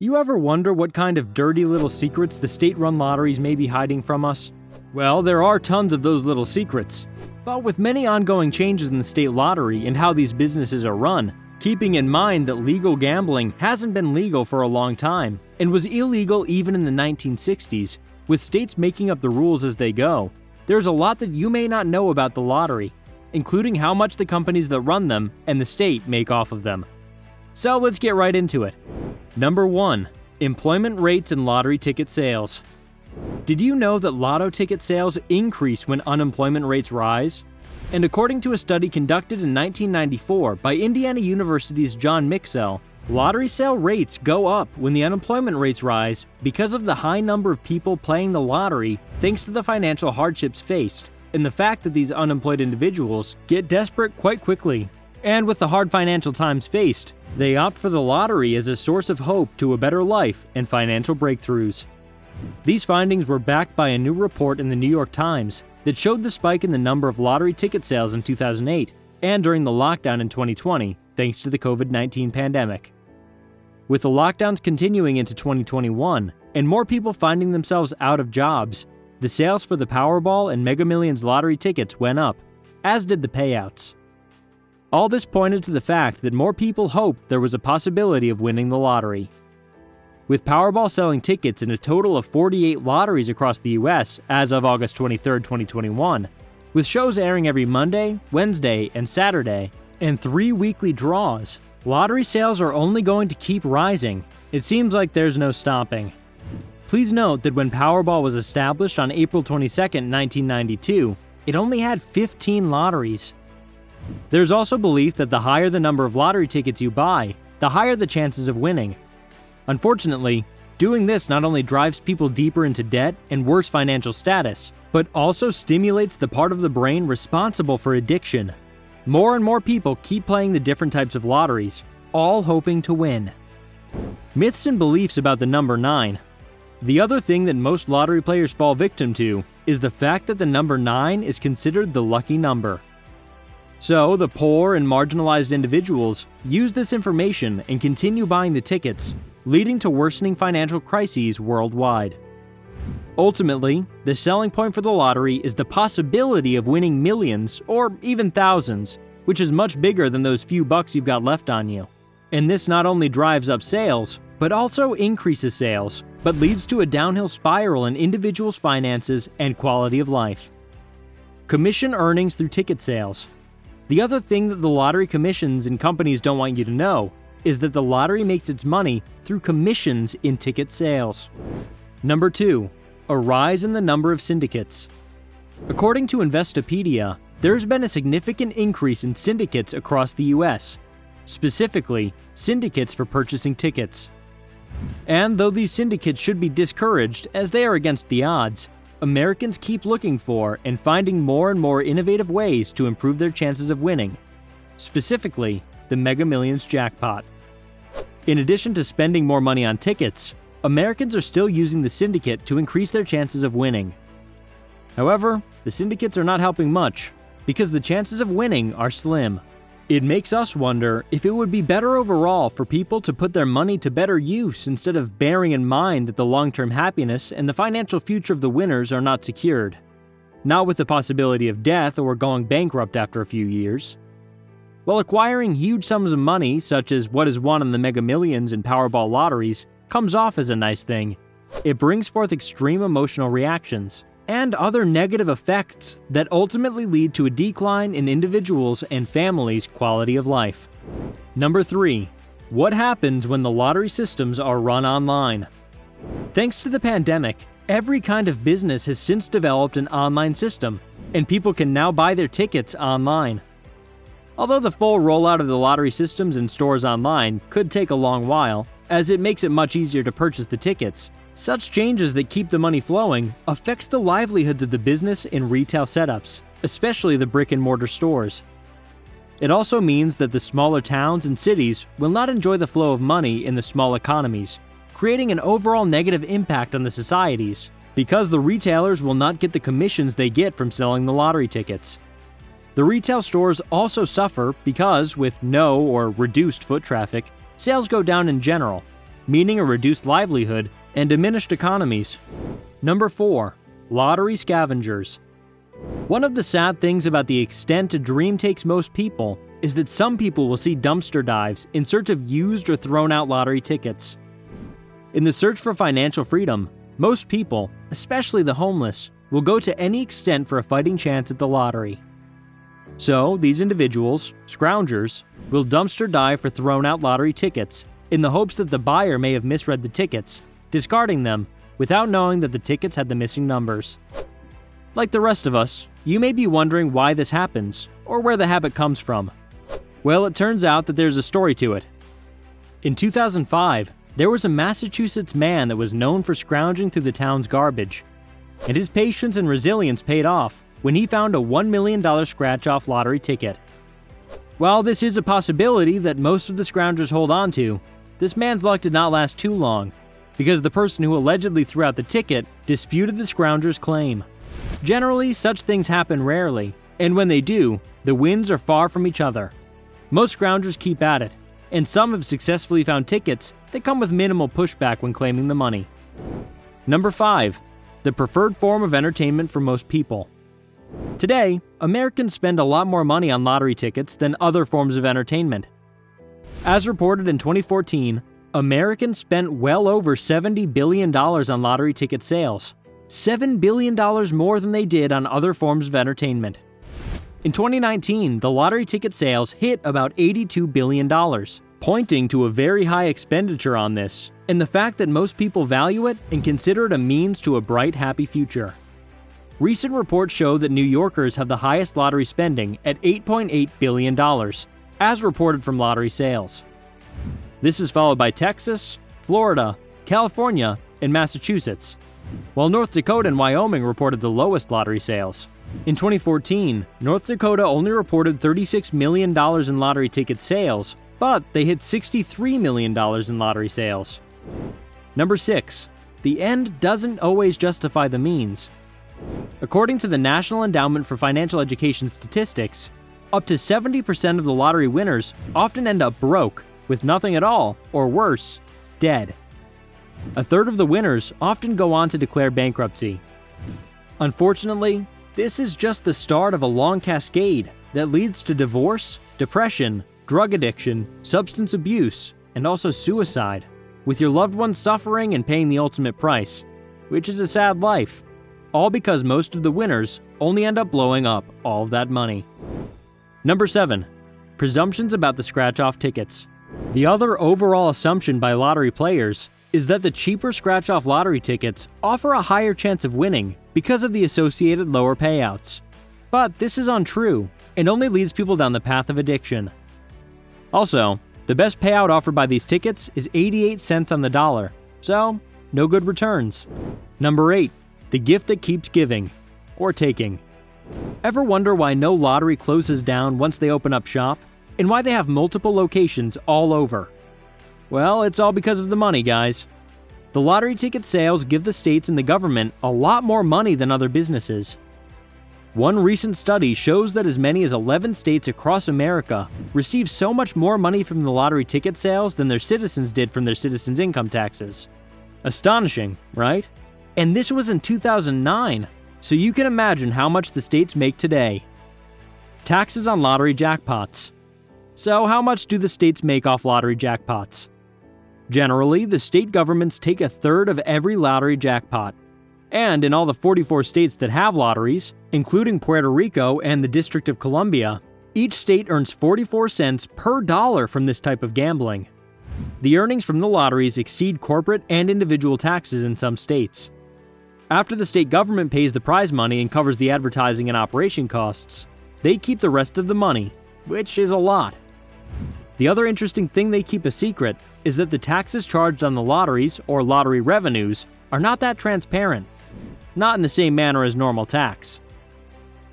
You ever wonder what kind of dirty little secrets the state-run lotteries may be hiding from us? Well, there are tons of those little secrets. But with many ongoing changes in the state lottery and how these businesses are run, keeping in mind that legal gambling hasn't been legal for a long time and was illegal even in the 1960s, with states making up the rules as they go, there's a lot that you may not know about the lottery, including how much the companies that run them and the state make off of them. So let's get right into it. Number 1. Employment rates and lottery ticket sales. Did you know that lotto ticket sales increase when unemployment rates rise? And according to a study conducted in 1994 by Indiana University's John Mixell, lottery sale rates go up when the unemployment rates rise because of the high number of people playing the lottery thanks to the financial hardships faced and the fact that these unemployed individuals get desperate quite quickly. And with the hard financial times faced, they opt for the lottery as a source of hope to a better life and financial breakthroughs. These findings were backed by a new report in the New York Times that showed the spike in the number of lottery ticket sales in 2008 and during the lockdown in 2020, thanks to the COVID-19 pandemic. With the lockdowns continuing into 2021 and more people finding themselves out of jobs, the sales for the Powerball and Mega Millions lottery tickets went up, as did the payouts. All this pointed to the fact that more people hoped there was a possibility of winning the lottery. With Powerball selling tickets in a total of 48 lotteries across the US as of August 23, 2021, with shows airing every Monday, Wednesday, and Saturday, and 3 weekly draws, lottery sales are only going to keep rising. It seems like there's no stopping. Please note that when Powerball was established on April 22, 1992, it only had 15 lotteries. There's also belief that the higher the number of lottery tickets you buy, the higher the chances of winning. Unfortunately, doing this not only drives people deeper into debt and worse financial status, but also stimulates the part of the brain responsible for addiction. More and more people keep playing the different types of lotteries, all hoping to win. Myths and beliefs about the number 9. The other thing that most lottery players fall victim to is the fact that the number 9 is considered the lucky number. So, the poor and marginalized individuals use this information and continue buying the tickets, leading to worsening financial crises worldwide. Ultimately, the selling point for the lottery is the possibility of winning millions or even thousands, which is much bigger than those few bucks you've got left on you. And this not only drives up sales, but also increases sales, but leads to a downhill spiral in individuals' finances and quality of life. Commission earnings through ticket sales. The other thing that the lottery commissions and companies don't want you to know is that the lottery makes its money through commissions in ticket sales. Number 2. A rise in the number of syndicates. According to Investopedia, there's been a significant increase in syndicates across the US, specifically syndicates for purchasing tickets. And though these syndicates should be discouraged as they are against the odds, Americans keep looking for and finding more and more innovative ways to improve their chances of winning, specifically the Mega Millions jackpot. In addition to spending more money on tickets, Americans are still using the syndicate to increase their chances of winning. However, the syndicates are not helping much because the chances of winning are slim. It makes us wonder if it would be better overall for people to put their money to better use instead of bearing in mind that the long-term happiness and the financial future of the winners are not secured. Not with the possibility of death or going bankrupt after a few years. While acquiring huge sums of money, such as what is won in the Mega Millions and Powerball lotteries, comes off as a nice thing, it brings forth extreme emotional reactions and other negative effects that ultimately lead to a decline in individuals' and families' quality of life. Number 3. What happens when the lottery systems are run online? Thanks to the pandemic, every kind of business has since developed an online system, and people can now buy their tickets online. Although the full rollout of the lottery systems in stores online could take a long while, as it makes it much easier to purchase the tickets, such changes that keep the money flowing affects the livelihoods of the business and retail setups, especially the brick-and-mortar stores. It also means that the smaller towns and cities will not enjoy the flow of money in the small economies, creating an overall negative impact on the societies, because the retailers will not get the commissions they get from selling the lottery tickets. The retail stores also suffer because, with no or reduced foot traffic, sales go down in general, meaning a reduced livelihood and diminished economies. Number 4. Lottery Scavengers. One of the sad things about the extent a dream takes most people is that some people will see dumpster dives in search of used or thrown out lottery tickets. In the search for financial freedom, most people, especially the homeless, will go to any extent for a fighting chance at the lottery. So, these individuals, scroungers, will dumpster dive for thrown out lottery tickets in the hopes that the buyer may have misread the tickets, discarding them without knowing that the tickets had the missing numbers. Like the rest of us, you may be wondering why this happens, or where the habit comes from. Well, it turns out that there's a story to it. In 2005, there was a Massachusetts man that was known for scrounging through the town's garbage, and his patience and resilience paid off when he found a $1 million scratch-off lottery ticket. While this is a possibility that most of the scroungers hold on to, this man's luck did not last too long, because the person who allegedly threw out the ticket disputed the scrounger's claim. Generally, such things happen rarely, and when they do, the wins are far from each other. Most scroungers keep at it, and some have successfully found tickets that come with minimal pushback when claiming the money. Number 5. The preferred form of entertainment for most people. Today, Americans spend a lot more money on lottery tickets than other forms of entertainment. As reported in 2014, Americans spent well over $70 billion on lottery ticket sales, $7 billion more than they did on other forms of entertainment. In 2019, the lottery ticket sales hit about $82 billion, pointing to a very high expenditure on this, and the fact that most people value it and consider it a means to a bright, happy future. Recent reports show that New Yorkers have the highest lottery spending at $8.8 billion, as reported from lottery sales. This is followed by Texas, Florida, California, and Massachusetts, while North Dakota and Wyoming reported the lowest lottery sales. In 2014, North Dakota only reported $36 million in lottery ticket sales, but they hit $63 million in lottery sales. Number 6. The end doesn't always justify the means. According to the National Endowment for Financial Education statistics, up to 70% of the lottery winners often end up broke, with nothing at all, or worse, dead. A third of the winners often go on to declare bankruptcy. Unfortunately, this is just the start of a long cascade that leads to divorce, depression, drug addiction, substance abuse, and also suicide, with your loved ones suffering and paying the ultimate price, which is a sad life, all because most of the winners only end up blowing up all of that money. Number 7. Presumptions about the scratch-off tickets. The other overall assumption by lottery players is that the cheaper scratch-off lottery tickets offer a higher chance of winning because of the associated lower payouts. But this is untrue, and only leads people down the path of addiction. Also, the best payout offered by these tickets is 88 cents on the dollar, so no good returns. Number 8. The gift that keeps giving, or taking. Ever wonder why no lottery closes down once they open up shop, and why they have multiple locations all over? Well, it's all because of the money, guys. The lottery ticket sales give the states and the government a lot more money than other businesses. One recent study shows that as many as 11 states across America receive so much more money from the lottery ticket sales than their citizens did from their citizens' income taxes. Astonishing, right? And this was in 2009, so you can imagine how much the states make today. Taxes on lottery jackpots. So how much do the states make off lottery jackpots? Generally, the state governments take a third of every lottery jackpot. And in all the 44 states that have lotteries, including Puerto Rico and the District of Columbia, each state earns 44 cents per dollar from this type of gambling. The earnings from the lotteries exceed corporate and individual taxes in some states. After the state government pays the prize money and covers the advertising and operation costs, they keep the rest of the money, which is a lot. The other interesting thing they keep a secret is that the taxes charged on the lotteries, or lottery revenues, are not that transparent. Not in the same manner as normal tax.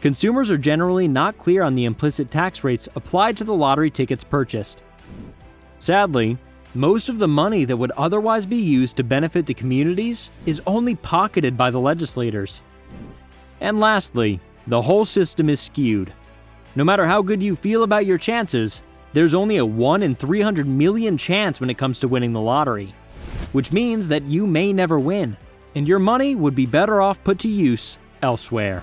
Consumers are generally not clear on the implicit tax rates applied to the lottery tickets purchased. Sadly, most of the money that would otherwise be used to benefit the communities is only pocketed by the legislators. And lastly, the whole system is skewed. No matter how good you feel about your chances, there's only a 1 in 300 million chance when it comes to winning the lottery. which means that you may never win, and your money would be better off put to use elsewhere.